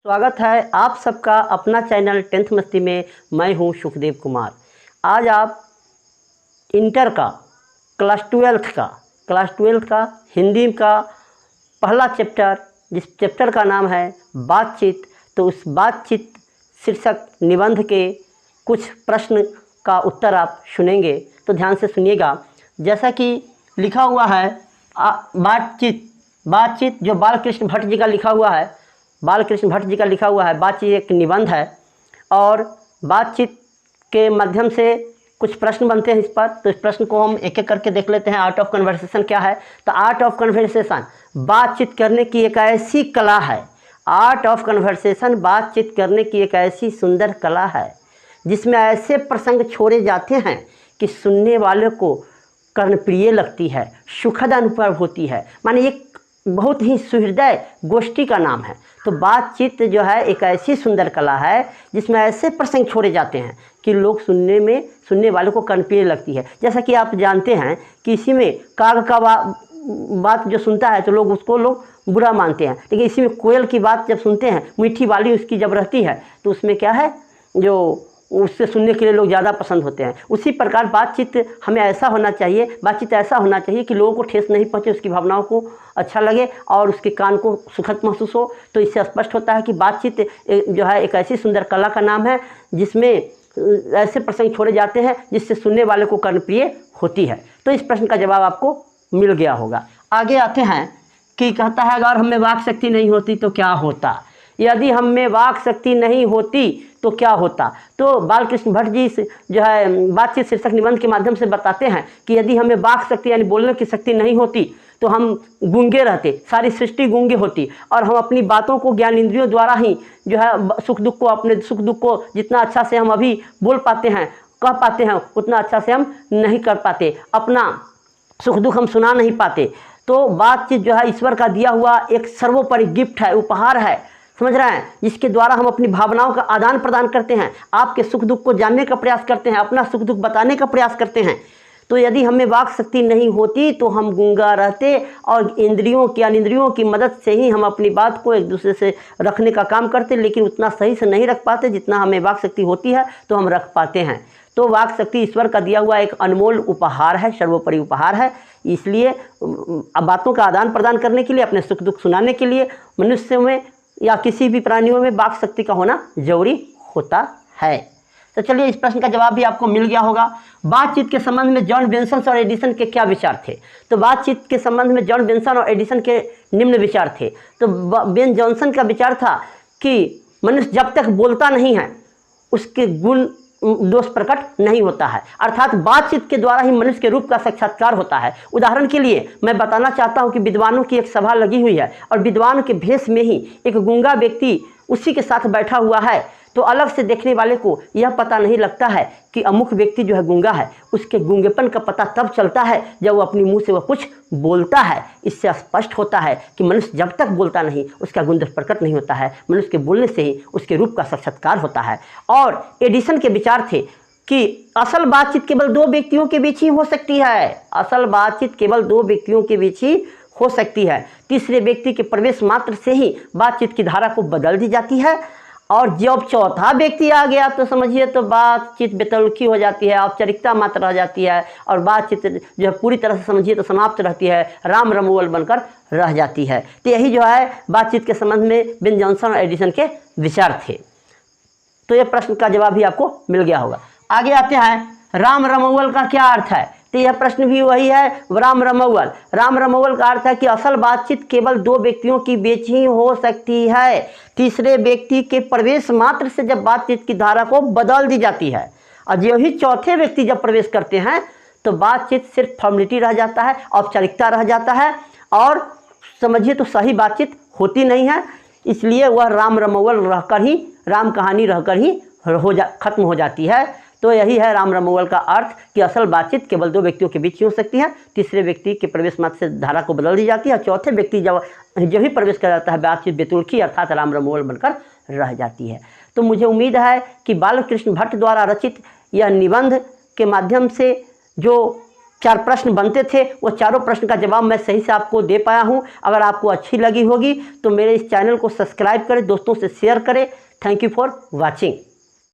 स्वागत है आप सबका अपना चैनल 10th मस्ती में। मैं हूं सुखदेव कुमार। आज आप इंटर का क्लास 12 का हिंदी का पहला चैप्टर, जिस चैप्टर का नाम है बातचीत, तो उस बातचीत शीर्षक निबंध के कुछ प्रश्न का उत्तर आप सुनेंगे, तो ध्यान से सुनिएगा। जैसा कि लिखा हुआ है बातचीत जो बालकृष्ण भट्ट जी का लिखा हुआ है, बातचीत एक निबंध है और बातचीत के माध्यम से कुछ प्रश्न बनते हैं इस पर। तो इस प्रश्न को हम एक एक करके देख लेते हैं। आर्ट ऑफ कन्वर्सेशन क्या है? तो आर्ट ऑफ कन्वर्सेशन बातचीत करने की एक ऐसी कला है। आर्ट ऑफ कन्वर्सेशन बातचीत करने की एक ऐसी सुंदर कला है जिसमें ऐसे प्रसंग छोड़े जाते हैं कि सुनने वाले को कर्णप्रिय लगती है, सुखद अनुभव होती है। माने एक बहुत ही सुहृदय गोष्ठी का नाम है। तो बातचीत जो है एक ऐसी सुंदर कला है जिसमें ऐसे प्रसंग छोड़े जाते हैं कि लोग सुनने वाले को कर्णप्रिय लगती है। जैसा कि आप जानते हैं कि इसी में काग का बात जो सुनता है तो लोग बुरा मानते हैं, लेकिन इसी में कोयल की बात जब सुनते हैं, मीठी वाली उसकी जब रहती है, तो उसमें क्या है, जो उससे सुनने के लिए लोग ज़्यादा पसंद होते हैं। उसी प्रकार बातचीत ऐसा होना चाहिए कि लोगों को ठेस नहीं पहुंचे, उसकी भावनाओं को अच्छा लगे और उसके कान को सुखद महसूस हो। तो इससे स्पष्ट होता है कि बातचीत जो है एक ऐसी सुंदर कला का नाम है जिसमें ऐसे प्रसंग छोड़े जाते हैं जिससे सुनने वाले को कर्णप्रिय होती है। तो इस प्रश्न का जवाब आपको मिल गया होगा। आगे आते हैं कि कहता है अगर हमें वाक शक्ति नहीं होती तो क्या होता। यदि हम में वाक शक्ति नहीं होती तो क्या होता। तो बालकृष्ण भट्ट जी जो है बातचीत शीर्षक निबंध के माध्यम से बताते हैं कि यदि हमें वाक शक्ति यानी बोलने की शक्ति नहीं होती तो हम गूंगे रहते, सारी सृष्टि गूंगे होती और हम अपनी बातों को ज्ञान इंद्रियों द्वारा ही जो है अपने सुख दुख को जितना अच्छा से हम अभी बोल पाते हैं, कह पाते हैं, उतना अच्छा से हम नहीं कर पाते, अपना सुख दुख हम सुना नहीं पाते। तो बातचीत जो है ईश्वर का दिया हुआ एक सर्वोपरि गिफ्ट है, उपहार है, समझ रहे हैं, जिसके द्वारा हम अपनी भावनाओं का आदान प्रदान करते हैं, आपके सुख दुख को जानने का प्रयास करते हैं, अपना सुख दुख बताने का प्रयास करते हैं। तो यदि हमें वाक शक्ति नहीं होती तो हम गूंगा रहते और इंद्रियों की मदद से ही हम अपनी बात को एक दूसरे से रखने का काम करते, लेकिन उतना सही से नहीं रख पाते जितना हमें वाक शक्ति होती है तो हम रख पाते हैं। तो वाक शक्ति ईश्वर का दिया हुआ एक अनमोल उपहार है, सर्वोपरि उपहार है। इसलिए बातों का आदान प्रदान करने के लिए, अपने सुख दुख सुनाने के लिए मनुष्यों में या किसी भी प्राणियों में वाक शक्ति का होना जरूरी होता है। तो चलिए इस प्रश्न का जवाब भी आपको मिल गया होगा। बातचीत के संबंध में जॉन बेंसन और एडिसन के क्या विचार थे? तो बातचीत के संबंध में जॉन बेंसन और एडिसन के निम्न विचार थे। तो बेन जॉनसन का विचार था कि मनुष्य जब तक बोलता नहीं है उसके गुण दोष प्रकट नहीं होता है, अर्थात बातचीत के द्वारा ही मनुष्य के रूप का साक्षात्कार होता है। उदाहरण के लिए मैं बताना चाहता हूं कि विद्वानों की एक सभा लगी हुई है और विद्वान के भेष में ही एक गूंगा व्यक्ति उसी के साथ बैठा हुआ है, तो अलग से देखने वाले को यह पता नहीं लगता है कि अमुक व्यक्ति जो है गूंगा है। उसके गूंगेपन का पता तब चलता है जब वो अपनी मुंह से वह कुछ बोलता है। इससे स्पष्ट होता है कि मनुष्य जब तक बोलता नहीं उसका गुण दोष प्रकट नहीं होता है, मनुष्य के बोलने से ही उसके रूप का साक्षात्कार होता है। और एडिसन के विचार थे कि असल बातचीत केवल दो व्यक्तियों के बीच ही हो सकती है, असल बातचीत केवल दो व्यक्तियों के बीच ही हो सकती है। तीसरे व्यक्ति के प्रवेश मात्र से ही बातचीत की धारा को बदल दी जाती है और जब चौथा व्यक्ति आ गया तो समझिए तो बातचीत बेतुकी हो जाती है, औपचारिकता मात्र रह जाती है और बातचीत जो है पूरी तरह से समझिए तो समाप्त रहती है, राम रमोवल बनकर रह जाती है। तो यही जो है बातचीत के संबंध में बेन जॉनसन और एडिसन के विचार थे। तो यह प्रश्न का जवाब भी आपको मिल गया होगा। आगे आते हैं राम रमोवल का क्या अर्थ है। तो यह प्रश्न भी वही है, राम रमोवल का अर्थ है कि असल बातचीत केवल दो व्यक्तियों की बीच ही हो सकती है, तीसरे व्यक्ति के प्रवेश मात्र से जब बातचीत की धारा को बदल दी जाती है और यही चौथे व्यक्ति जब प्रवेश करते हैं तो बातचीत सिर्फ फॉर्मेलिटी रह जाता है, औपचारिकता रह जाता है और समझिए तो सही बातचीत होती नहीं है। इसलिए वह राम रमोवल रहकर ही, राम कहानी रहकर ही खत्म हो जाती है। तो यही है राम रमोवल का अर्थ कि असल बातचीत केवल दो व्यक्तियों के बीच ही हो सकती है, तीसरे व्यक्ति के प्रवेश मात्र से धारा को बदल दी जाती है, चौथे व्यक्ति जब ही प्रवेश कर जाता है बातचीत बेतुकी अर्थात राम रमोवल बनकर रह जाती है। तो मुझे उम्मीद है कि बालकृष्ण भट्ट द्वारा रचित यह निबंध के माध्यम से जो 4 प्रश्न बनते थे, वो चारों प्रश्न का जवाब मैं सही से आपको दे पाया हूँ। अगर आपको अच्छी लगी होगी तो मेरे इस चैनल को सब्सक्राइब करें, दोस्तों से शेयर करें। Thank you for watching.